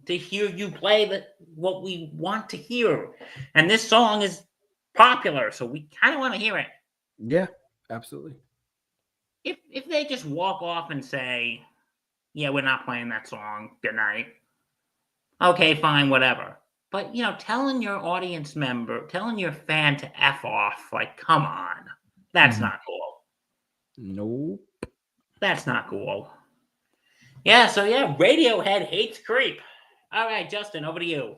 hear you play what we want to hear, and this song is popular, so we kind of want to hear it. Yeah, absolutely. If they just walk off and say, yeah, we're not playing that song, good night. Okay, fine, whatever. But telling your audience member, telling your fan to F off, like, come on, that's not cool. Nope. That's not cool. Yeah, so Radiohead hates Creep. All right, Justin, over to you.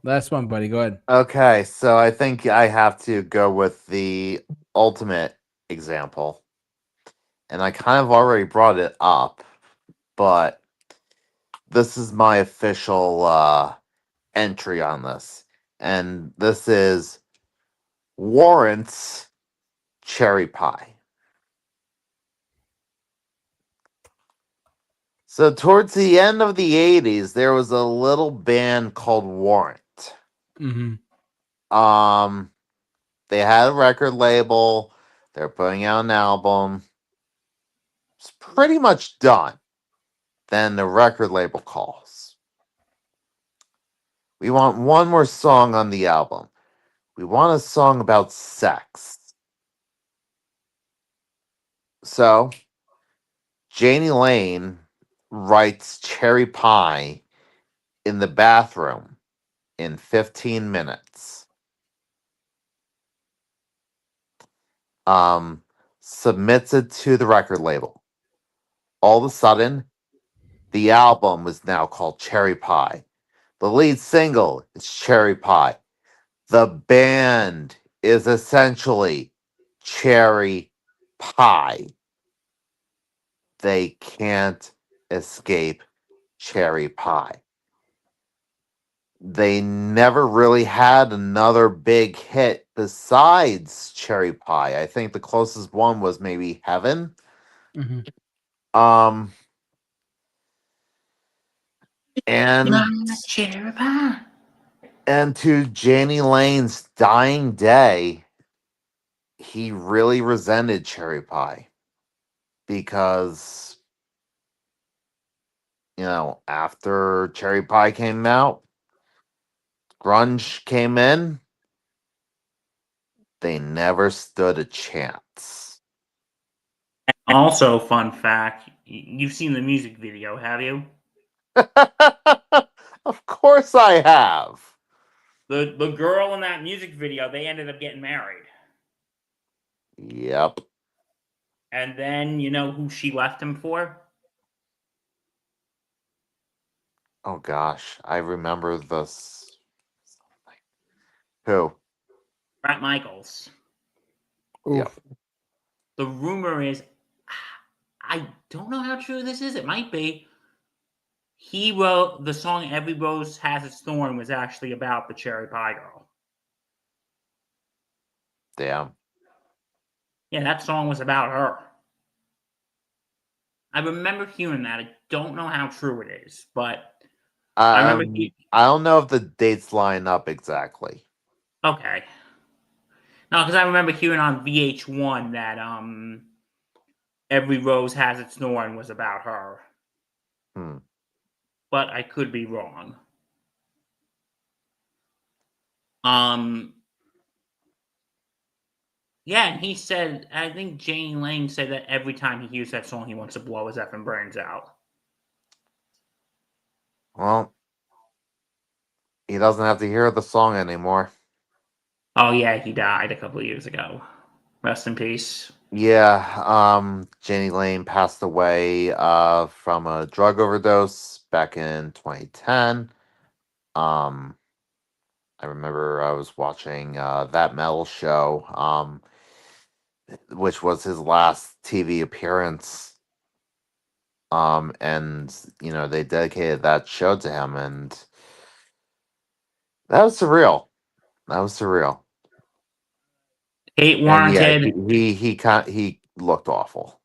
Last one, buddy. Go ahead. Okay, so I think I have to go with the ultimate example. And I kind of already brought it up, but this is my official entry on this. And this is Warrant's Cherry Pie. So towards the end of the 80s, there was a little band called Warrant. Mm-hmm. They had a record label. They're putting out an album. It's pretty much done. Then the record label calls. We want one more song on the album. We want a song about sex. So, Janie Lane writes Cherry Pie in the bathroom in 15 minutes. Submits it to the record label. All of a sudden, the album is now called Cherry Pie. The lead single is Cherry Pie. The band is essentially Cherry Pie. They can't escape Cherry Pie. They never really had another big hit besides Cherry Pie. I think the closest one was maybe Heaven. Mhm. Um and Cherry pie. and to Janie Lane's dying day, he really resented Cherry Pie because after Cherry Pie came out, grunge came in, they never stood a chance. Also, fun fact: you've seen the music video, have you? Of course I have. The girl in that music video, they ended up getting married, Yep. and then you know who she left him for? Oh gosh, I remember this. Who? Bret Michaels. Yep. Oof. The rumor is, I don't know how true this is. It might be. He wrote the song "Every Rose Has Its Thorn" was actually about the Cherry Pie girl. Damn. Yeah, that song was about her. I remember hearing that. I don't know how true it is, but I remember. I don't know if the dates line up exactly. Okay. No, because I remember hearing on VH1 that "Every Rose Has Its Thorn" was about her, Hmm. but I could be wrong. Um, yeah, and he said, I think Janie Lane said that every time he hears that song, he wants to blow his effing brains out. Well, he doesn't have to hear the song anymore. Oh yeah, he died a couple of years ago. Rest in peace. Yeah, Jenny Lane passed away from a drug overdose back in 2010. Um I remember I was watching That Metal Show, which was his last TV appearance. And they dedicated that show to him, and that was surreal. That was surreal. Hate And yeah, warranted. he looked awful.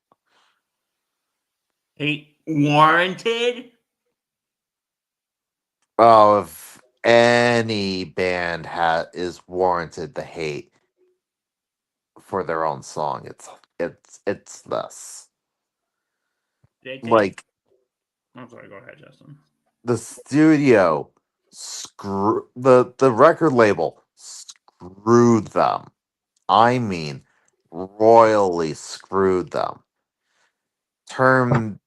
Hate warranted. Oh, if any band is warranted the hate for their own song, it's this. They take. Like I'm sorry. Go ahead, Justin. the studio the record label screwed them. I mean, royally screwed them. Turned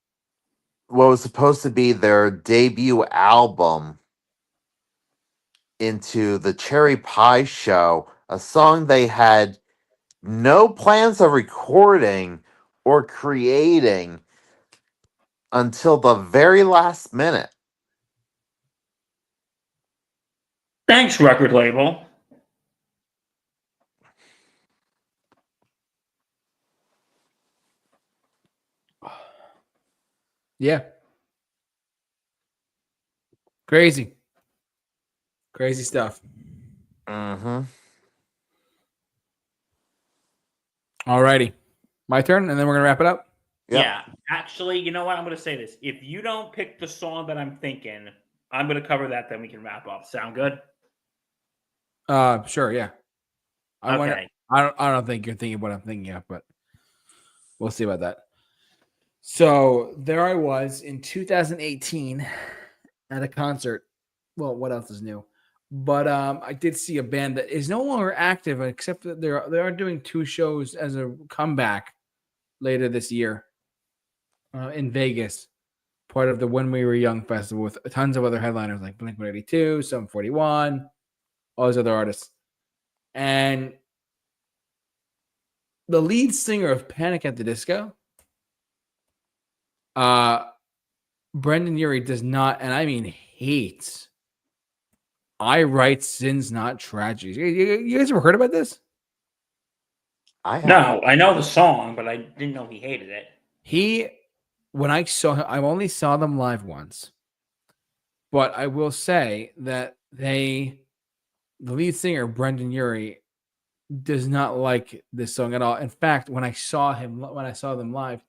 what was supposed to be their debut album into the Cherry Pie Show, a song they had no plans of recording or creating until the very last minute. Thanks, record label. Yeah. Crazy. Crazy stuff. Mm-hmm. Alrighty. My turn, and then we're gonna wrap it up. Yep. Yeah, actually, you know what? I'm going to say this. If you don't pick the song that I'm thinking, I'm going to cover that. Then we can wrap up. Sound good? Sure, yeah. Okay. I don't think you're thinking what I'm thinking of, but we'll see about that. So there I was in 2018 at a concert. Well, what else is new? But I did see a band that is no longer active, except that they are doing 2 shows as a comeback later this year in Vegas, part of the When We Were Young festival with tons of other headliners like Blink-182, Sum 41, all those other artists. And the lead singer of Panic at the Disco, Brendan Urie, does not, and I mean hates, I Write Sins Not Tragedies. You guys ever heard about this? I have. No, I know the song, but I didn't know he hated it. When I saw him, I only saw them live once, but I will say that the lead singer, Brendan Urie, does not like this song at all. In fact, when I saw them live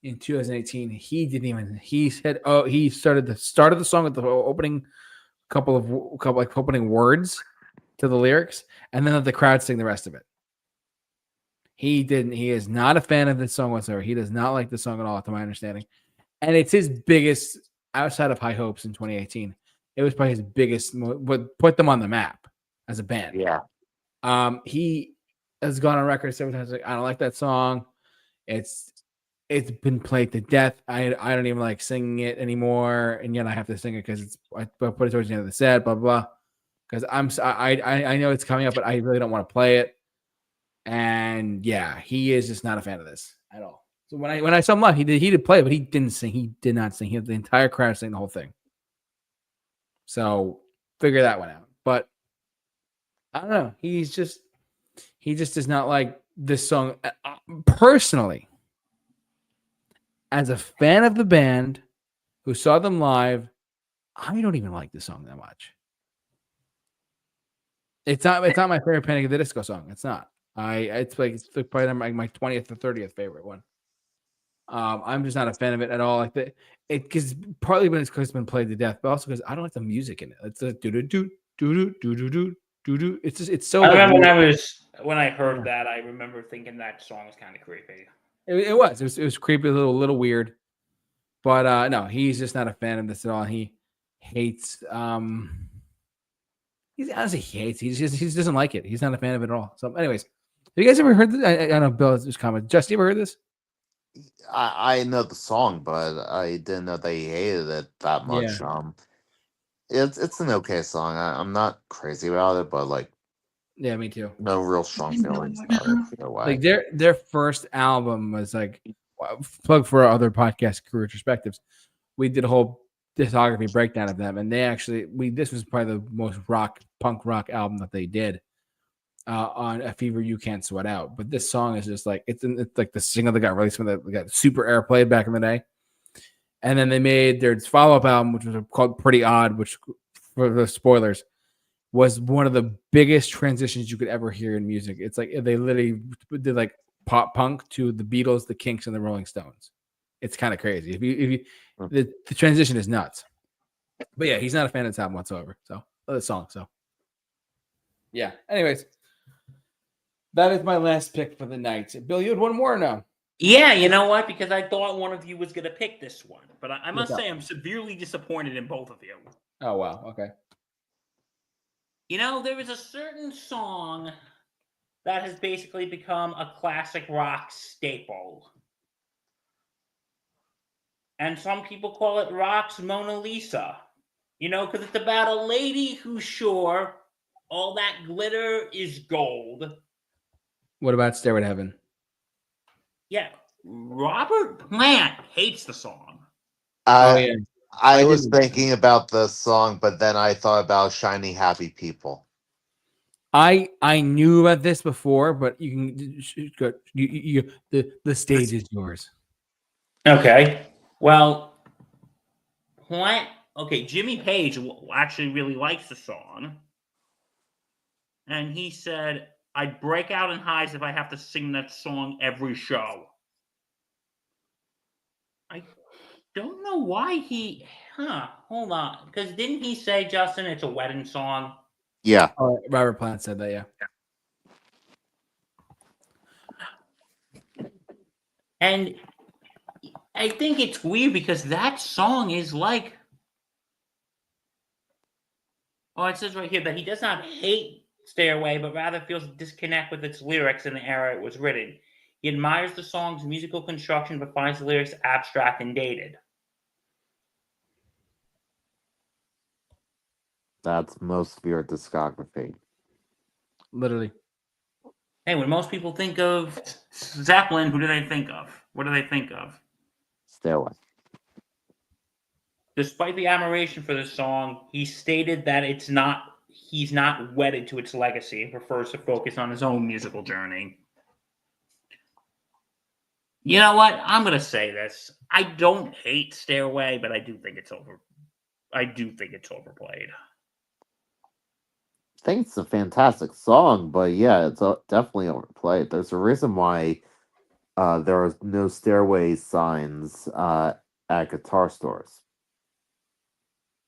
in 2018, he said, oh, he started the start of the song with the opening opening words to the lyrics, and then let the crowd sing the rest of it. He is not a fan of this song whatsoever. He does not like the song at all, to my understanding. And it's his biggest, outside of High Hopes in 2018. It was probably his biggest, what put them on the map as a band. Yeah. He has gone on record several times like, I don't like that song. It's been played to death. I don't even like singing it anymore, and yet I have to sing it because I put it towards the end of the set, blah blah. Because I know it's coming up, but I really don't want to play it. And yeah, he is just not a fan of this at all. So when I saw him live, he did play, but he didn't sing. He did not sing. He had the entire crowd sing the whole thing. So figure that one out. But I don't know. He just does not like this song. Personally, as a fan of the band who saw them live, I don't even like this song that much. It's not my favorite Panic at the Disco song. It's not. It's probably my 20th or 30th favorite one. I'm just not a fan of it at all. Like because partly when it's because it's been played to death, but also because I don't like the music in it. It's a do do do do do do do do do. It's so. I remember when I heard that, I remember thinking that song was kind of creepy. It was creepy, a little weird, but no, he's just not a fan of this at all. He hates. He just doesn't like it. He's not a fan of it at all. So, anyways, have you guys ever heard this? I know Bill has this comment. Just, you ever heard this? I know the song, but I didn't know they hated it that much. Yeah. It's an okay song. I'm not crazy about it, but like, yeah, me too. No real strong feelings about it. Either way. Like their first album was like, plug for our other podcast career retrospectives. We did a whole discography breakdown of them, and this was probably the most punk rock album that they did on A Fever You Can't Sweat Out. But this song is just like it's like the single that got released when they got super airplayed back in the day. And then they made their follow-up album, which was called Pretty Odd, which, for the spoilers, was one of the biggest transitions you could ever hear in music. It's like they literally did like pop punk to the Beatles, the Kinks, and the Rolling Stones. It's kind of crazy. The transition is nuts. But yeah, he's not a fan of this album whatsoever. So, the song. So, yeah. Anyways, that is my last pick for the night. Bill, you had one more or no? Yeah, you know what? Because I thought one of you was going to pick this one. But I must say I'm severely disappointed in both of you. Oh, wow. Okay. You know, there is a certain song that has basically become a classic rock staple. And some people call it rock's Mona Lisa. You know, because it's about a lady who's sure all that glitter is gold. What about Stairway to Heaven? Yeah, Robert Plant hates the song. Yeah. I was thinking about the song, but then I thought about Shiny Happy People. I knew about this before, but you can go. The stage is yours. Okay. Well, Plant. Okay, Jimmy Page actually really likes the song, and he said, "I'd break out in hives if I have to sing that song every show." I don't know why he. Hold on, because didn't he say, Justin, it's a wedding song? Yeah. Robert Plant said that. Yeah. And I think it's weird because that song is like Oh, it says right here that he does not hate Stairway, but rather feels a disconnect with its lyrics in the era it was written. He admires the song's musical construction, but finds the lyrics abstract and dated. That's most of your discography. Literally. Hey, when most people think of Zeppelin, who do they think of? What do they think of? Stairway. Despite the admiration for this song, he stated that he's not wedded to its legacy and prefers to focus on his own musical journey. You know what? I'm gonna say this. I don't hate Stairway, but I do think it's overplayed. I think it's a fantastic song, but yeah, it's definitely overplayed. There's a reason why there are no Stairway signs at guitar stores.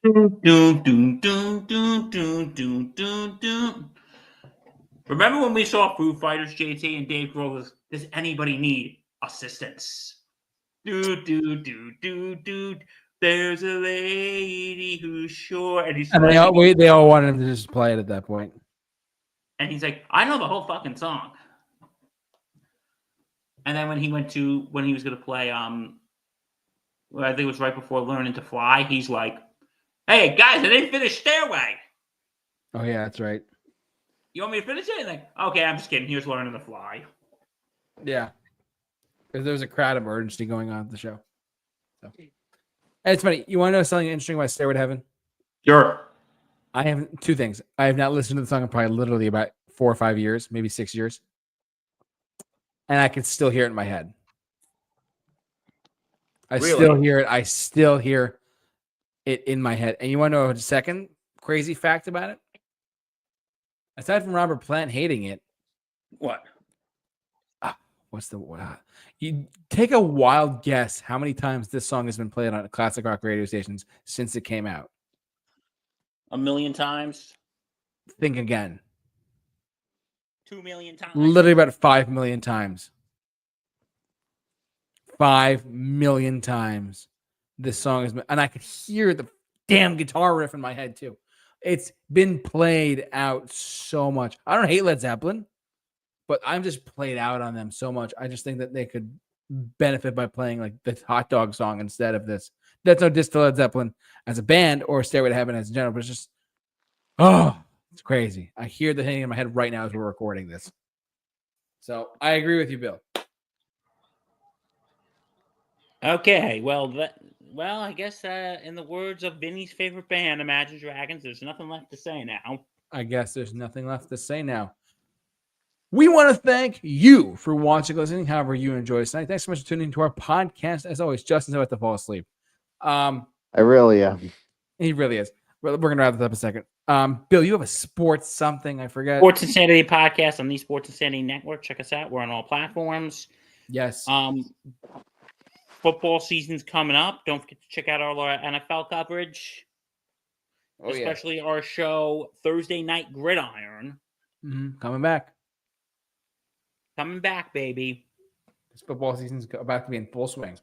Doom, doom, doom, doom, doom, doom, doom, doom. Remember when we saw Foo Fighters, JT, and Dave Grohl was, does anybody need assistance? Do, do, do, do, do. There's a lady who's sure. And they all wanted him to just play it at that point. And he's like, I know the whole fucking song. And then when he was going to play, I think it was right before Learning to Fly, he's like, hey, guys, I didn't finish Stairway. Oh, yeah, that's right. You want me to finish it? And like, okay, I'm just kidding. Here's Learning to Fly. Yeah. Because there was a crowd emergency going on at the show. So. And it's funny. You want to know something interesting about Stairway to Heaven? Sure. I have two things. I have not listened to the song in probably literally about 4 or 5 years, maybe 6 years. And I can still hear it in my head. I still hear it. I still hear it in my head. And you want to know a second crazy fact about it? Aside from Robert Plant hating it, what? What's the you take a wild guess how many times this song has been played on classic rock radio stations since it came out? 1 million times. Think again. 2 million times. Literally about 5 million times. 5 million times this song has been, and I could hear the damn guitar riff in my head too. It's been played out so much. I don't hate Led Zeppelin, but I'm just played out on them so much. I just think that they could benefit by playing like the Hot Dog song instead of this. That's no diss to Led Zeppelin as a band or Stairway to Heaven as a general, but it's just, it's crazy. I hear the thing in my head right now as we're recording this. So I agree with you, Bill. Okay, well, I guess in the words of Vinny's favorite band, Imagine Dragons, there's nothing left to say now. I guess there's nothing left to say now. We want to thank you for watching, listening, however you enjoy tonight. Thanks so much for tuning into our podcast. As always, Justin's about to fall asleep. I really am. He really is. We're going to wrap this up in a second. Bill, you have a sports something. I forgot. Sports Insanity podcast on the Sports Insanity Network. Check us out. We're on all platforms. Yes. Football season's coming up. Don't forget to check out all our NFL coverage. Especially our show, Thursday Night Gridiron. Mm-hmm. Coming back. Coming back, baby. This football season's about to be in full swing.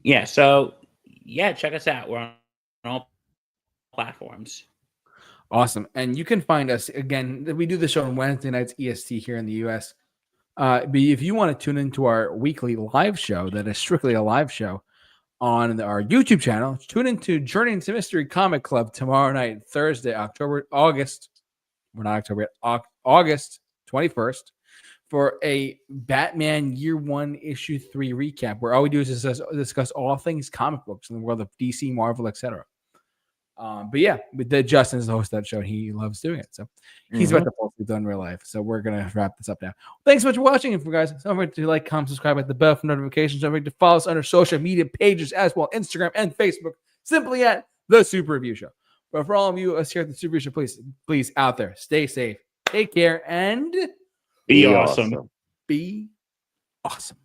Yeah, so, check us out. We're on all platforms. Awesome. And you can find us, again, we do the show on Wednesday nights EST here in the U.S. But if you want to tune into our weekly live show, that is strictly a live show on our YouTube channel, tune into Journey into Mystery Comic Club tomorrow night, Thursday, August 21st, for a Batman Year 1 Issue 3 recap, where all we do is discuss all things comic books in the world of DC, Marvel, etc. But Justin is the host of that show, and he loves doing it. So he's about to fall asleep in real life. So we're going to wrap this up now. Thanks so much for watching. And for guys, don't forget to like, comment, subscribe, hit the bell for notifications. Don't forget to follow us on our social media pages as well, Instagram and Facebook, simply at The Super Review Show. But for all of you us here at The Super Review Show, please out there, stay safe, take care, and be awesome. Be awesome.